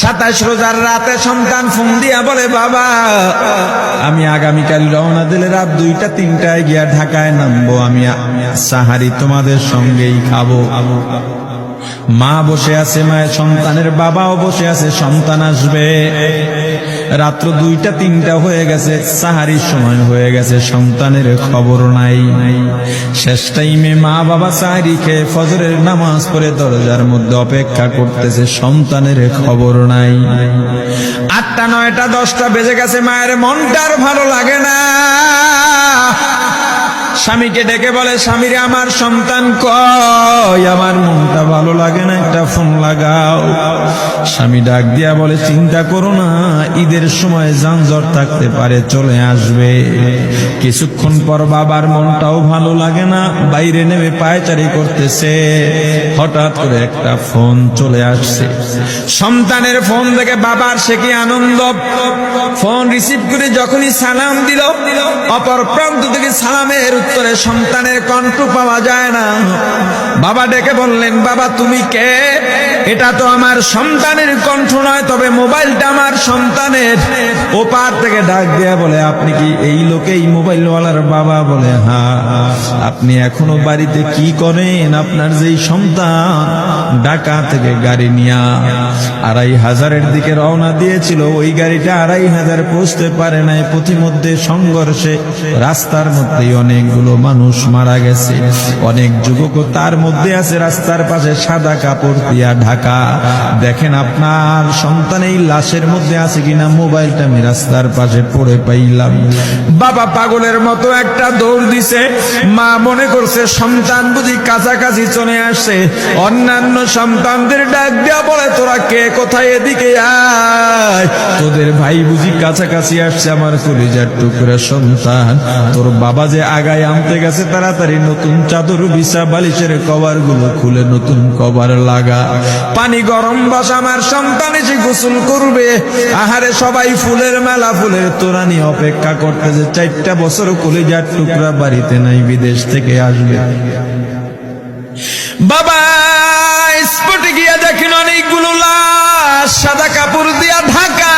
27 রোজার রাতে সন্তান ফোন দিয়া বলে, বাবা আমি আগামীকাল রওনা দিলে রাত 2টা-3টায় গিয়া ঢাকায় নামবো, আমি সাহারি তোমাদের সঙ্গেই খাবো। মা বসে আছে, মায়ের সন্তানের বাবাও বসে আছে, সন্তান আসবে। রাত্র 2টা-3টা হয়ে গেছে, সাহারির সময় হয়ে গেছে, সন্তানের খবর নাই। শেষ টাইমে মা বাবা সাহারি খেয়ে ফজরের নামাজ পড়ে দরজার মধ্যে অপেক্ষা করতেছে, সন্তানের খবর নাই। 8টা, 9টা, 10টা বেজে গেছে, মায়ের মনটার ভালো লাগে না। স্বামীকে ডেকে বলে, স্বামীরে আমার সন্তান কই, আমার মনটা ভালো লাগে না, একটা ফোন লাগাও। স্বামী ডাক দিয়া বলে, চিন্তা করো না, ঈদের সময় যানজট থাকতে পারে, চলে আসবে। কিছুক্ষণ পর বাবার মনটাও ভালো লাগে না, বাইরে নেমে পায়চারি করতেছে। হঠাৎ করে একটা ফোন চলে আসছে, সন্তানের ফোন দেখে বাবার সে কি আনন্দ। ফোন রিসিভ করে যখনই সালাম দিল, অপর প্রান্ত থেকে সালামের উত্তরে সন্তানের কণ্ঠ পাওয়া যায় না। বাবা ডেকে বললেন, বাবা তুমি কে? এটা তো আমার সন্তানের কণ্ঠ নয়, তবে মোবাইলটা আমার সন্তানের। ওপার থেকে ডাক দেয়া বলে, আপনি কি এই লোকেই মোবাইলওয়ালার বাবা? বলে, হ্যাঁ। আপনি এখনো বাড়িতে কি করেন? আপনার যেই সন্তান ঢাকা থেকে গাড়ি নিয়ে 2500-এর দিকে রওনা দিয়েছিল, ওই গাড়িটা 2500 পৌঁছতে পারে নাই। পথিমধ্যে সংঘর্ষে রাস্তার মধ্যেই অনেকগুলো মানুষ মারা গেছে, অনেক যুবক তার মধ্যে আছে। রাস্তার পাশে সাদা কাপড় দিয়া ঢাকা। দেখেন আপনার সন্তান এই লাশের মধ্যে আছে কিনা। মোবাইলটা আমি রাস্তার পাশে পড়ে পাইলাম। বাবা পাগলের মতো একটা দৌড় দিছে। মা মনে করছে সন্তান বুঝি কাছাকাছি চলে আসছে। অন্যান্য সন্তানদের ডাক দিয়া বলে, তোরা কে, কোথায়, এদিকে আয়, তোদের ভাই বুঝি কাছাকাছি আসছে। আমার কলিজার টুকরা সন্তান, তোর বাবা যে আগায় আনতে গেছে, তাড়াতাড়ি নতুন চাদর বিছা, বালিশের কভার গুলো খুলে নতুন কভার লাগা, পানি গরম বসা, আমার সন্তান এসে গোসল করবে। আহারে সবাই ফুলের মেলা, ফুলের তোড়া নিয়ে অপেক্ষা করতেছে। 4টা বছর কলিজার টুকরা বাড়িতে নাই, বিদেশ থেকে আসবে। বাবা স্পটে গিয়া দেখেন অনেকগুলো লাশ, সাদা কাপড় দিয়া ঢাকা।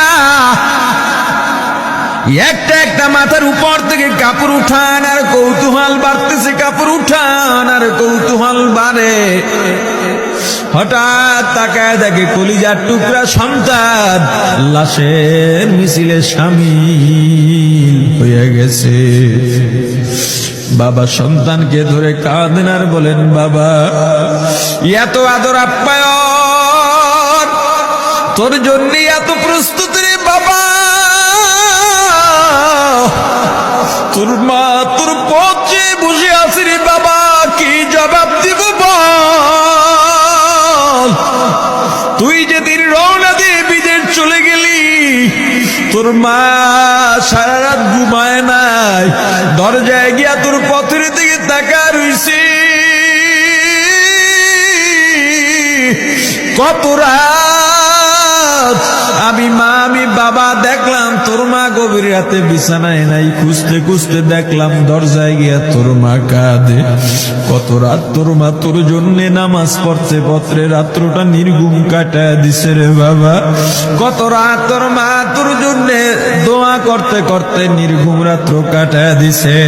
একটা একটা মাথার উপর থেকে কাপড় উঠান আর কৌতূহল বাড়তেছে, কাপড় উঠান আর কৌতূহল বাড়ে। হঠাৎ তাকায় দেখে কলিজার টুকরা সন্তান লাশের মিছিলে শামিল হয়ে গেছে। বাবা সন্তানকে ধরে কাঁদেন আর বলেন, বাবা এত আদর আপ্যায়ন, তোর জন্য এত প্রস্তুতি রে বাবা। তোর মা তোর পথে বসে আছে রে বাবা, কি জবাব দিব বল? তুই যেদিন রওনা দিয়ে বিদেশ চলে গেলি, তোর মা সারা রাত ঘুমায় নাই, দরজায় গিয়া তোর পথের দিকে তাকা রইছে। কত রাত আমি মা আমি বাবা দেখলাম তোর মা গভীর রাতে বিছানায় নাই। খুঁজতে খুঁজতে দেখলাম দরজায় গিয়া তোর মা কাঁদে। কত রাত তোর মা তোর জন্য নামাজ পড়তে পত্রে রাত্রটা নির্ঘুম কাটায় দিছে রে বাবা। কত রাত তোর মা তোর জন্য দোয়া করতে করতে নির্ঘুম রাত্র কাটায় দিছে।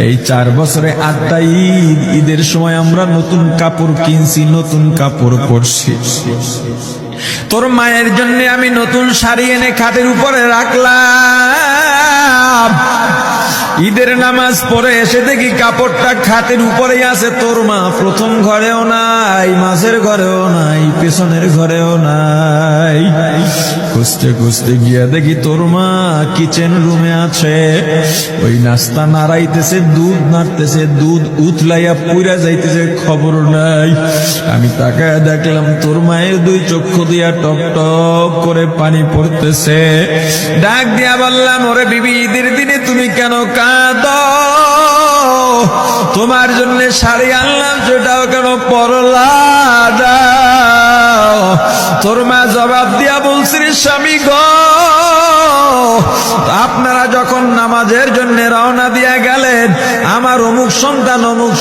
এই 4 বছরে 8টা ঈদ, ঈদের সময় আমরা নতুন কাপড় কিনছি, নতুন কাপড় পরছি। তোর মায়ের জন্য আমি নতুন শাড়ি এনে খাটের উপরে রাখলাম। ঈদের নামাজ পড়ে এসে দেখি কাপড়টা খাটের উপরেই আছে। তোর মা প্রথম ঘরেও নাই, মাঝের ঘরেও নাই, পেছনের ঘরেও নাই। খুঁজতে খুঁজতে গিয়া দেখি তোর মা কিচেন রুমে আছে। ওই নাস্তা নাড়াইতেছে, দুধ নাড়তেছে, দুধ উতলাইয়া পুইরা যাইতেছে, খবর নাই। আমি তাকায় দেখলাম তোর মায়ের 2 চক্ষু দিয়া টপ টপ করে পানি পড়তেছে। ডাক দিয়া বললাম, ওরে বিবি, ঈদের দিনে তুমি কেন কাঁদো? তোমার জন্য শাড়ি আনলাম, সেটাও কেন পরলা? তোর মা জবাব দিয়া বলছে, রে স্বামী গো, আপনারা যখন নামাজের জন্য রওনা দিয়া গেলেন, আমার অমুক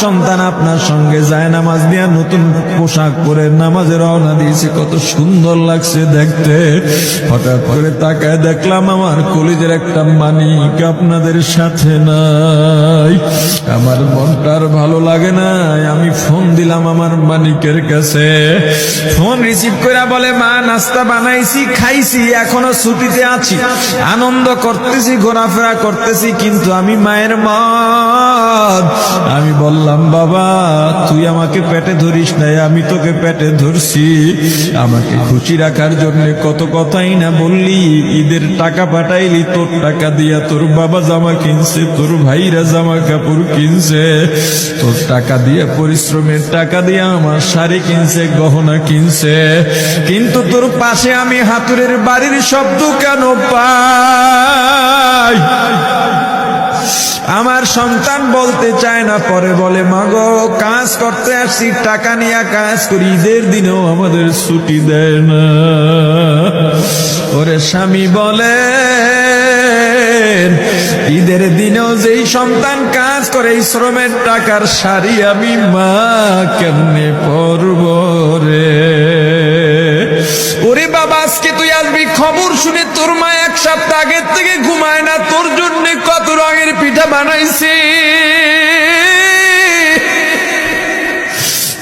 সন্তান আপনার সঙ্গে যায় নামাজ দিয়া নতুন পোশাক পরে নামাজে রওনা দিয়েছে, কত সুন্দর লাগছে দেখতে। হঠাৎ করে তাকায় দেখলাম আমার কলিজের একটা মানিক আপনাদের সাথে নাই। আমার মনটার ভালো লাগে না, আমি ফোন দিলাম আমার মানিকের কাছে। ফোন রিসিভ করে বলে, মা নাস্তা বানাইছি, খাইছি, এখনো ছুটিতে আছি, আনন্দ করতেছি, ঘোরাফেরা করতেছি, কিন্তু আমি মায়ের মন। আমি বললাম, বাবা তুই আমাকে পেটে ধরিস নাই, আমি তোকে পেটে ধরছি। আমাকে খুশি রাখার জন্য কত কথাই না বললি, ঈদের টাকা পাঠাইলি, তোর টাকা দিয়া তোর বাবা জামা কিনছে, তোর ভাইরা জামা কাপড় কিনছে, তোর টাকা দিয়ে পরিশ্রমের টাকা দিয়ে আমার শাড়ি কিনছে, গহনা কিনছে, কিন্তু তোর পাশে আমি হাতুড়ের বাড়ির শব্দ কেন পাই? আমার সন্তান বলতে চায় না, পরে বলে, মাগো কাজ করতে আসছি, টাকা নিয়ে কাজ করি, ঈদের দিনেও আমাদের ছুটি দেয় না। ওরে স্বামী বলে, ঈদের দিনেও যেই সন্তান কাজ করে, এই শ্রমের টাকার শাড়ি আমি মা কেমনে পরব রে? ওরে বাবা, আজকে তুই আসবি, খবর শুনে তোর মা এক সপ্তাহ আগের থেকে ঘুমায় না, তোর জন্য কত রঙের পিঠা বানাইছে,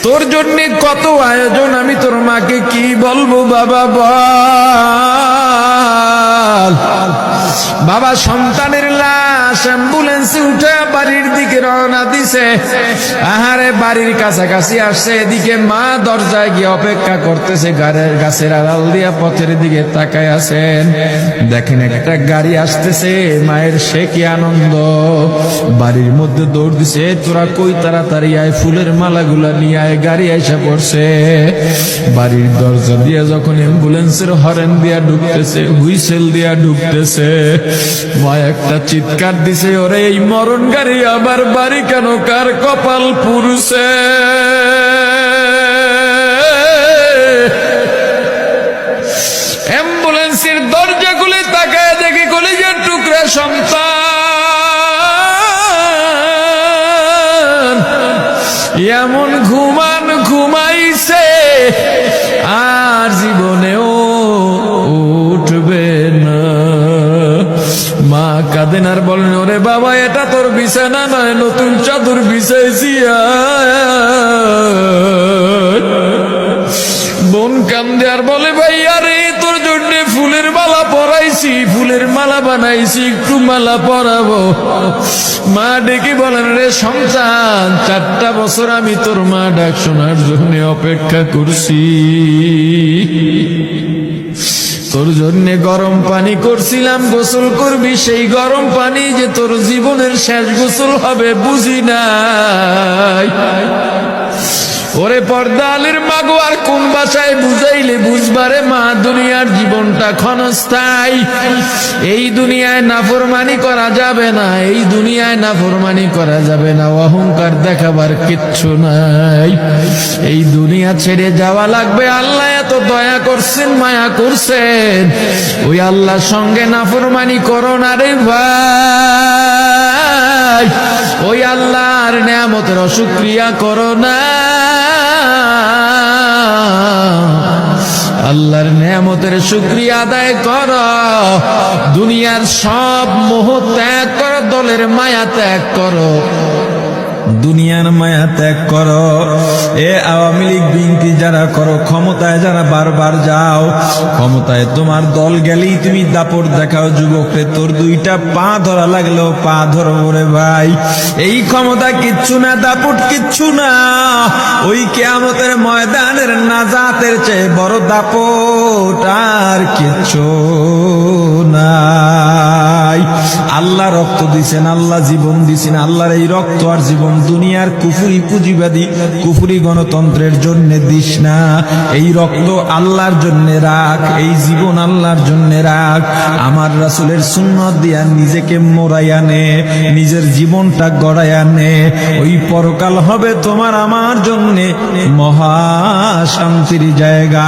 তোর জন্য কত আয়োজন, আমি তোর মাকে কি বলবো বাবা বল। বাবা সন্তানের লাশ অ্যাম্বুলেন্সে উঠে বাড়ির দিকে রওনা দিছে। আহারে বাড়ির কাছাকাছি আসছে, এদিকে মা দরজায় গিয়ে অপেক্ষা করতেছে, গাছের আড়াল দিয়া পথের দিকে তাকায় আছেন। দেখেন একটা গাড়ি আসতেছে, মায়ের সে কি আনন্দ, বাড়ির মধ্যে দৌড় দিছে, তোরা কই তাড়াতাড়ি আয়, ফুলের মালাগুলা নিয়ে আয়, গাড়ি এসে পড়ছে। বাড়ির দরজা দিয়ে যখন অ্যাম্বুলেন্সের হরেন দিয়া ঢুকতেছে, হুইসেল দিয়া ঢুকতেছে, মা একটা চিৎকার দিছে, ওরে এই মরণ গাড়ি আবার বাড়ি কেন, কার কপাল পুরুষে? অ্যাম্বুলেন্সের দরজা খুলে তাকায় দেখে কলিজার টুকরা সন্তান এমন ঘুমাইছে, আর জীবনেও উঠবে না। মা কাঁদেন আর বলেন, ওরে বাবা এটা তোর বিছানা নয়, নতুন চাদর বিছাইছি। বোন কান্দে আর বলে, ভাই আরে তোর জন্য ফুলের মালা পরাইছি, ফুলের মালা বানাইছি, একটু মালা পরাবো। মা ডেকে বলেন, রে সন্তান, 4টা বছর আমি তোর মা ডাক শোনার জন্য অপেক্ষা করছি, তোর জন্য গরম পানি করছিলাম, গোসল করবি, সেই গরম পানি যে তোর জীবনের শেষ গোসল হবে বুঝি নাই। ওরে পর্দালের মাগো, আর কোন ভাষায় বুঝাইলে বুঝবারে মা, দুনিয়ার জীবনটা ক্ষণস্থায়ী, এই দুনিয়ায় নাফরমানি করা যাবে না, এই দুনিয়ায় নাফরমানি করা যাবে না, অহংকার দেখাবার কিচ্ছু নাই, এই দুনিয়া ছেড়ে যাওয়া লাগবে। আল্লাহ এত দয়া করছেন, মায়া করছেন, ওই আল্লাহর সঙ্গে নাফরমানি করো না রে ভাই, ওই আল্লাহর নেয়ামতের অশুকরিয়া করো না, আল্লাহর নেয়ামতের শুকরিয়া আদায় করো, দুনিয়ার সব মোহ ত্যাগ করো, দলের মায়া ত্যাগ করো, দুনিয়ার মায়া ত্যাগ করো। এ আওয়ামী লীগ বিএনপি যারা করো, ক্ষমতায় যারা বারবার যাও, ক্ষমতায় তোমার দল গেলেই তুমি দাপট দেখাও, যুবকরে তোর 2টা পা ধরা লাগলেও পা ধরো রে ভাই, এই ক্ষমতা কিচ্ছু না, দাপট কিচ্ছু না, ওই কিয়ামতের ময়দানের নাজাতের চেয়ে বড় দাপট আর কিচ্ছু নাই। আল্লাহ রক্ত দিছেন, আল্লাহ জীবন দিছেন, আল্লাহর এই রক্ত আর জীবন দুনিয়ার কুফরি পুঁজিবাদী কুফরি গণতন্ত্রের জন্য দিস না, এই রক্ত আল্লাহর জন্য রাখ, এই জীবন আল্লাহর জন্য রাখ, আমার রাসূলের সুন্নাত দিয়া নিজেকে মোড়াইয়া নে, নিজের জীবনটা গড়াইয়া নে, ওই পরকাল হবে তোমার আমার জন্য মহা শান্তির জায়গা।